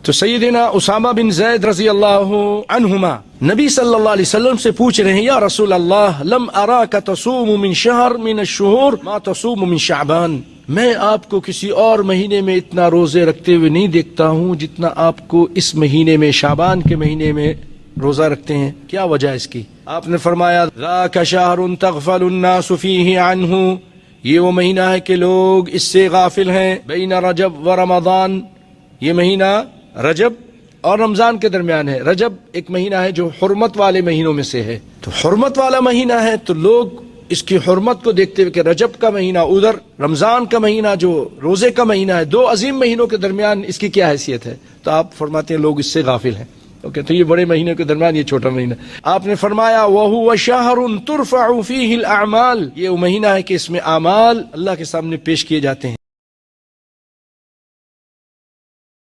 تو سیدنا اسامہ بن زید رضی اللہ عنہما نبی صلی اللہ علیہ وسلم سے پوچھ رہے ہیں یا رسول اللہ لم اراک تصوم من شہر من الشہور ما تصوم من شعبان، میں آپ کو کسی اور مہینے میں اتنا روزے رکھتے ہوئے نہیں دیکھتا ہوں جتنا آپ کو اس مہینے میں شعبان کے مہینے میں روزہ رکھتے ہیں، کیا وجہ اس کی؟ آپ نے فرمایا ذاک شہر تغفل الناس فیہ عنہ، یہ وہ مہینہ ہے کہ لوگ اس سے غافل ہیں، بین رجب و رمضان، یہ مہینہ رجب اور رمضان کے درمیان ہے۔ رجب ایک مہینہ ہے جو حرمت والے مہینوں میں سے ہے، تو حرمت والا مہینہ ہے تو لوگ اس کی حرمت کو دیکھتے ہوئے کہ رجب کا مہینہ ادھر، رمضان کا مہینہ جو روزے کا مہینہ ہے، دو عظیم مہینوں کے درمیان اس کی کیا حیثیت ہے؟ تو آپ فرماتے ہیں لوگ اس سے غافل ہیں۔ اوکے، تو یہ بڑے مہینے کے درمیان یہ چھوٹا مہینہ۔ آپ نے فرمایا وَهُوَ شَهْرٌ تُرْفَعُ فِيهِ الْأَعْمَالِ، یہ وہ مہینہ ہے کہ اس میں اعمال اللہ کے سامنے پیش کیے جاتے ہیں۔